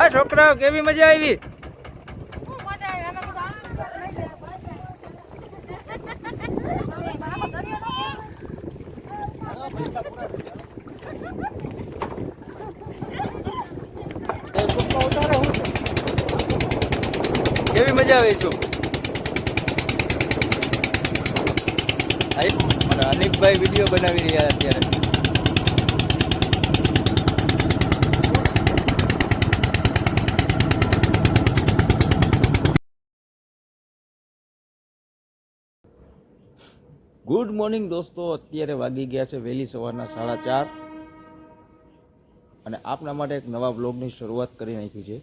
આ છોકરાઓ કેવી મજા આવી? કેવી મજા આવે છે? અનિકભાઈ વિડીયો બનાવી રહ્યા અત્યારે. ગુડ મોર્નિંગ દોસ્તો, અત્યારે વાગી ગયા છે વહેલી સવારના 4:30 અને આપના માટે એક નવા બ્લોગની શરૂઆત કરી નાખી છે.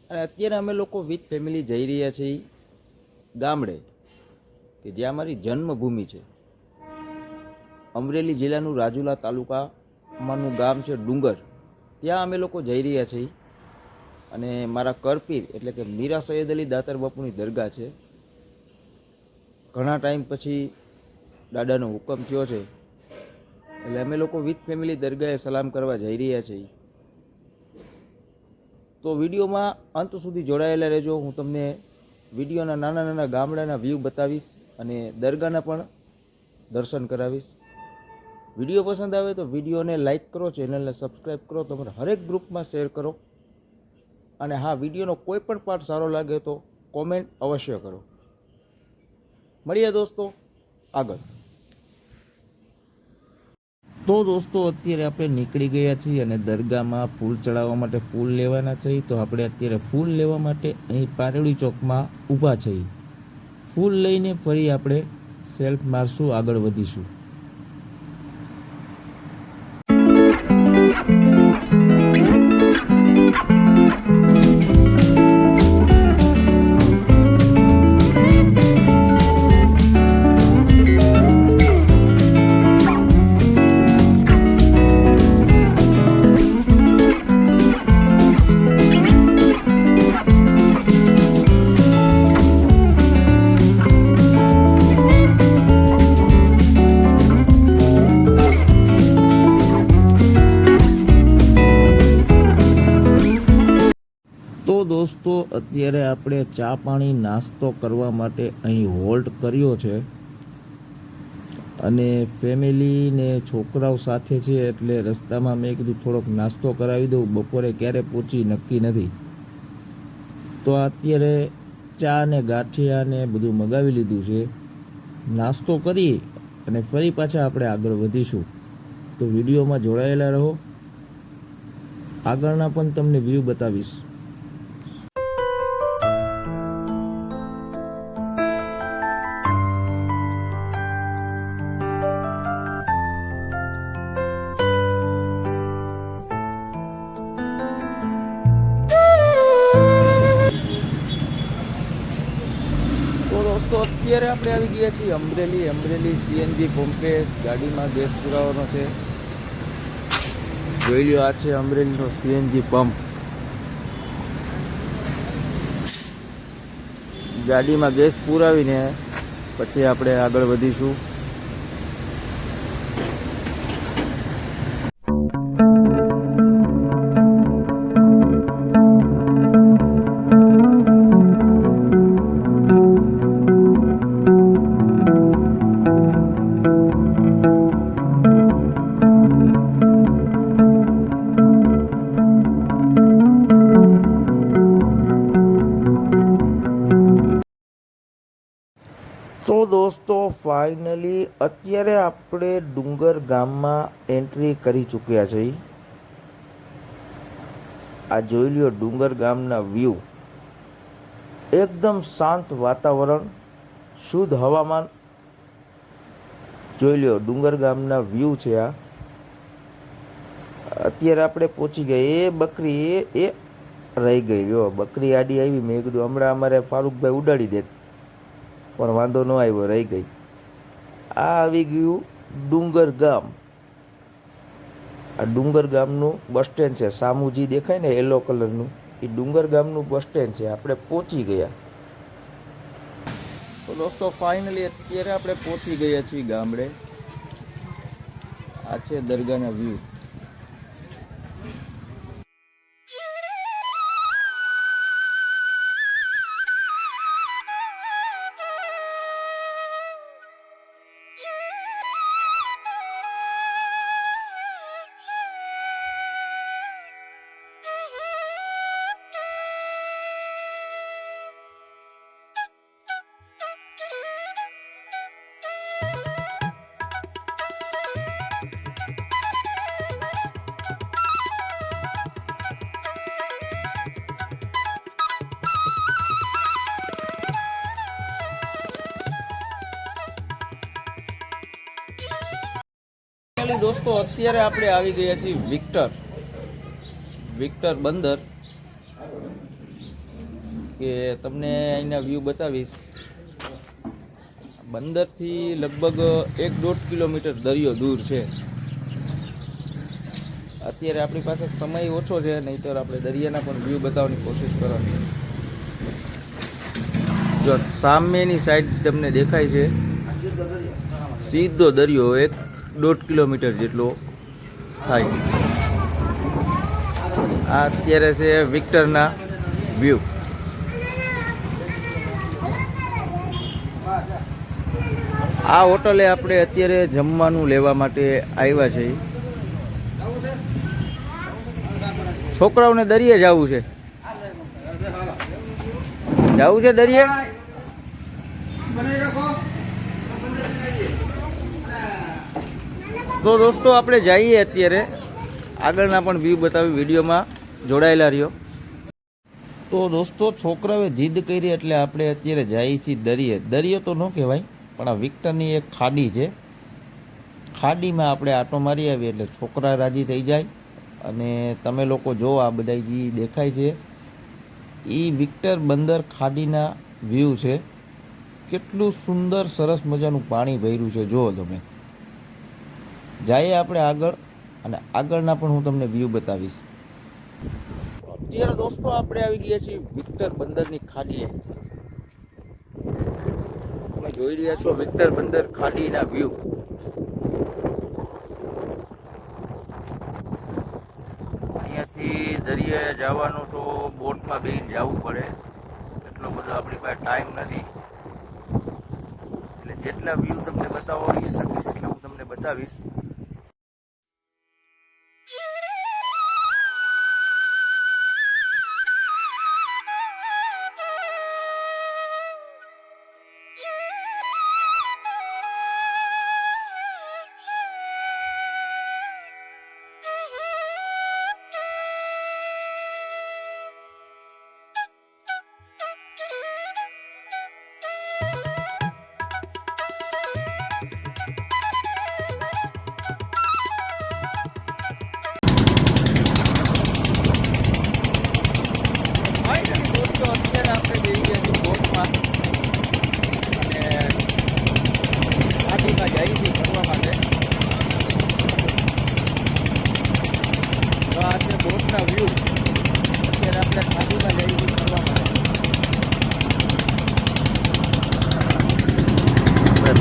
અને અત્યારે અમે લોકો વિથ ફેમિલી જઈ રહ્યા છીએ ગામડે, કે જ્યાં અમારી જન્મભૂમિ છે. અમરેલી જિલ્લાનું રાજુલા તાલુકામાંનું ગામ છે ડુંગર. ત્યાં અમે લોકો જઈ રહ્યા છીએ. અને મારા કરપીર એટલે કે મીરા સૈયદ અલી દાતાર બાપુની દરગાહ છે. ઘણા ટાઈમ પછી દાદાનો હુકમ થયો છે એટલે અમે લોકો વિથ ફેમિલી દરગાહે સલામ કરવા જઈ રહ્યા છીએ. તો વિડીયોમાં અંત સુધી જોડાયેલા રહેજો. હું તમને વિડીયોના નાના નાના ગામડાના વ્યૂ બતાવીશ અને દરગાહના પણ દર્શન કરાવીશ. વિડીયો પસંદ આવે તો વિડીયોને લાઇક કરો, ચેનલને સબસ્ક્રાઈબ કરો, તમારા હરેક ગ્રુપમાં શેર કરો. અને હા, વિડીયોનો કોઈ પણ પાર્ટ સારો લાગે તો કોમેન્ટ અવશ્ય કરો. મળીએ દોસ્તો આગળ. તો દોસ્તો અત્યારે આપણે નીકળી ગયા છીએ અને દરગાહમાં ફૂલ ચડાવવા માટે ફૂલ લેવાના છે. તો આપણે અત્યારે ફૂલ લેવા માટે અહીં પારેડી ચોકમાં ઊભા છીએ. ફૂલ લઈને ફરી આપણે સેલ્ફ મારશું, આગળ વધીશું. તો દોસ્તો અત્યારે આપણે ચા પાણી નાસ્તો કરવા માટે અહીં હોલ્ટ કર્યો છે. અને ફેમિલી ને છોકરાઓ સાથે છે એટલે રસ્તામાં મેં કીધું થોડોક નાસ્તો કરાવી દઉં. બપોરે ક્યારે પહોંચી નક્કી નથી. તો અત્યારે ચા ને ગાંઠિયા ને બધું મગાવી લીધું છે. નાસ્તો કરી અને ફરી પાછા આપણે આગળ વધીશું. તો વિડીયોમાં જોડાયેલા રહો, આગળના પણ તમને વ્યૂ બતાવીશ. તો અત્યારે આપણે આવી ગયા છીએ અમરેલી સીએનજી પંપે. ગાડીમાં ગેસ પુરાવાનો છે. જોઈ લો, આ છે અમરેલીનો સીએનજી પંપ. ગાડીમાં ગેસ પુરાવીને પછી આપણે આગળ વધીશું. તો દોસ્તો ફાઇનલી અત્યારે આપણે ડુંગર ગામમાં એન્ટ્રી કરી ચૂક્યા છીએ. આ જોઈ લ્યો ડુંગર ગામના વ્યૂ. એકદમ શાંત વાતાવરણ, શુદ્ધ હવામાન. જોઈ લ્યો ડુંગર ગામના વ્યૂ છે આ. અત્યારે આપણે પહોંચી ગયા. એ બકરી એ રહી ગઈ. જો બકરી આડી આવી. મેં કીધું હમણાં અમારે ફારૂકભાઈ ઉડાડી દે, પણ વાંધો ન આવ્યો, રહી ગઈ. આ આવી ગયું ડુંગર ગામ. આ ડુંગર ગામનું બસ સ્ટેન્ડ છે. સામુજી દેખાય ને યલો કલરનું, એ ડુંગર ગામનું બસ સ્ટેન્ડ છે. આપણે પહોંચી ગયા. તો દોસ્તો ફાઇનલી અત્યારે આપણે પહોંચી ગયા છીએ ગામડે. આ છે દરગાહના વ્યૂ. ફાઇનલી દોસ્તો અત્યારે આપણે આવી ગયા છીએ વિક્ટર બંદર, કે તમને અહીંના વ્યૂ બતાવીશ. બંદરથી લગભગ 1-1.5 કિલોમીટર દરિયો દૂર છે. અત્યારે આપણી પાસે સમય ઓછો છે, નહીંતર આપણે દરિયાના પણ વ્યૂ બતાવવાની કોશિશ કરવાની. જો સામેની સાઈડ તમને દેખાય છે સીધો દરિયો, 1-1.5 કિલોમીટર જેટલો થાય. આ અત્યારે છે વિક્ટરના વ્યૂ. આ હોટલે આપણે અત્યારે જમવાનું લેવા માટે આવ્યા છીએ. છોકરાઓને દરિયે જવું છે, દરિયે. તો દોસ્તો આપણે જઈએ અત્યારે, આગળના પણ વ્યૂ બતાવી, વિડીયોમાં જોડાયેલા રહ્યો. તો દોસ્તો છોકરાઓએ જીદ કરી એટલે આપણે અત્યારે જઈએ છીએ દરિયે. દરિયો તો ન કહેવાય, પણ આ વિક્ટરની એક ખાડી છે. ખાડીમાં આપણે આંટો મારી આવીએ એટલે છોકરા રાજી થઈ જાય. અને તમે લોકો જો આ બધા જે દેખાય છે એ વિક્ટર બંદર ખાડીના વ્યૂ છે. કેટલું સુંદર સરસ મજાનું પાણી ભર્યું છે, જુઓ તમે. જઈએ આપણે આગળ, અને આગળના પણ હું તમને વ્યૂ બતાવીશ. અત્યારે દોસ્તો આપણે આવી ગયા છીએ વિક્ટર બંદરની ખાડીએ. તમે જોઈ રહ્યા છો વિક્ટર બંદર ખાડીના વ્યૂ. અહીંયાથી દરિયે જવાનું તો બોટમાં બેસીને જવું પડે, એટલો બધો આપણી પાસે ટાઈમ નથી. એટલે જેટલા વ્યૂ તમને બતાવી શકીશ એટલા હું તમને બતાવીશ.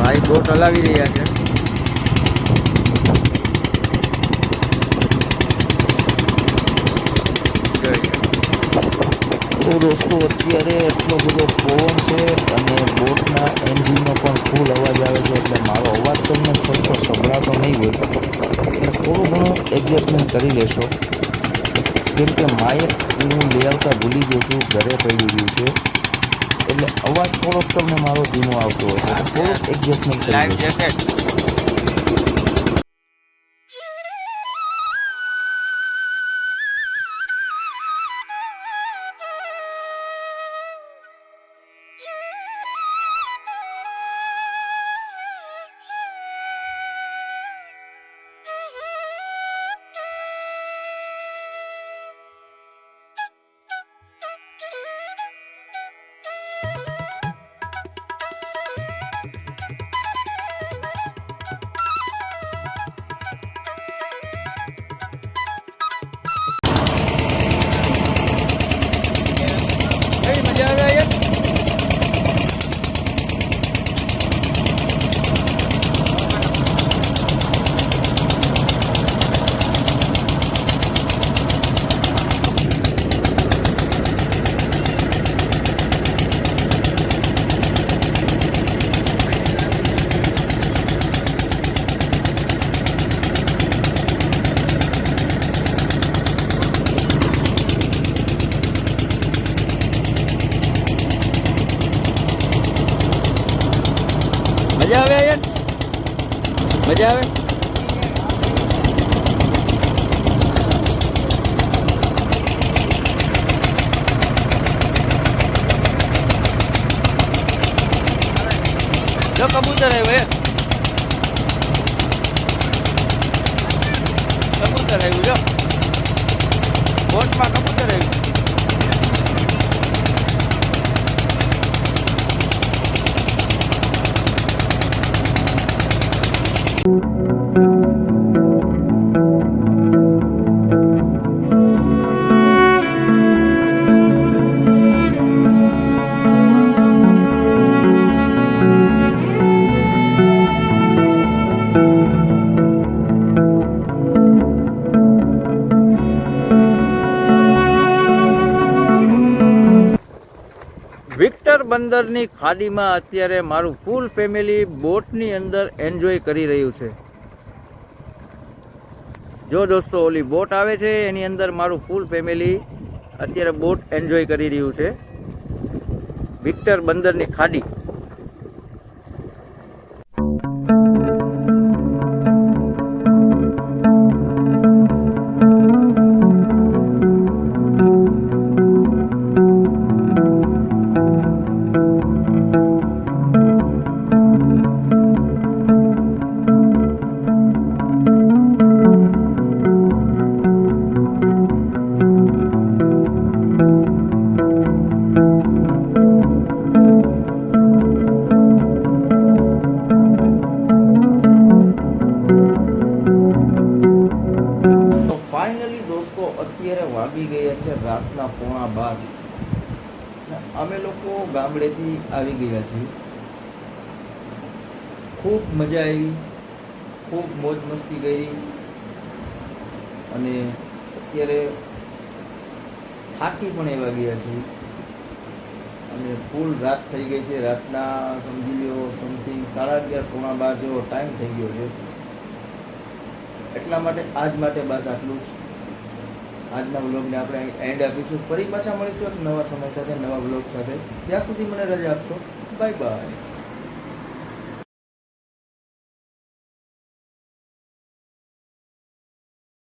ભાઈ બોટ હલાવી રહ્યા છે. તો દોસ્તો અત્યારે એટલો બધો પવન છે અને બોટના એન્જિનનો પણ ફૂલ અવાજ આવે છે, એટલે મારો અવાજ તમને સરખો સંભળાતો નહીં હોય, એટલે થોડું ઘણું એડજસ્ટમેન્ટ કરી લેશો. કેમ કે માઇક હું લઈ આવતા ભૂલી ગયો છું, ઘરે પડી ગયું છે, એટલે અવાજ થોડોક તમને મારો ધીમો આવતો હોય, થોડુંક એડજસ્ટમેન્ટ કરી લેશો. મજા આવે યાર, મજા આવે. જો કબૂતર આવ્યો યાર. કબૂતર આવ્યું જો, બોટમાં કબૂતર આવ્યું. વિક્ટર બંદરની ખાડીમાં અત્યારે મારું ફૂલ ફેમિલી બોટની અંદર એન્જોય કરી રહ્યું છે. જો દોસ્તો, ઓલી બોટ આવે છે એની અંદર મારું ફૂલ ફેમિલી અત્યારે બોટ એન્જોય કરી રહ્યું છે. વિક્ટર બંદરની ખાડી. ફાઇનલી દોસ્તો, અત્યારે વાગી ગયા છે રાતના 11:15. અમે લોકો ગામડેથી આવી ગયા છીએ. ખૂબ મજા આવી, ખૂબ મોજ મસ્તી કરી અને અત્યારે થાકી પણ એવા ગયા છીએ અને ફૂલ રાત થઈ ગઈ છે. રાતના સમજી લો સમથિંગ 11:30 12 જેવો ટાઈમ થઈ ગયો છે. એટલા માટે આજ માટે બસ આટલું જ. આજના વ્લોગને આપણે એન્ડ આપીશું. ફરી પાછા મળીશું એક નવા સમય સાથે, નવા વ્લોગ સાથે. ત્યાં સુધી મને રજા આપશો. Bye bye.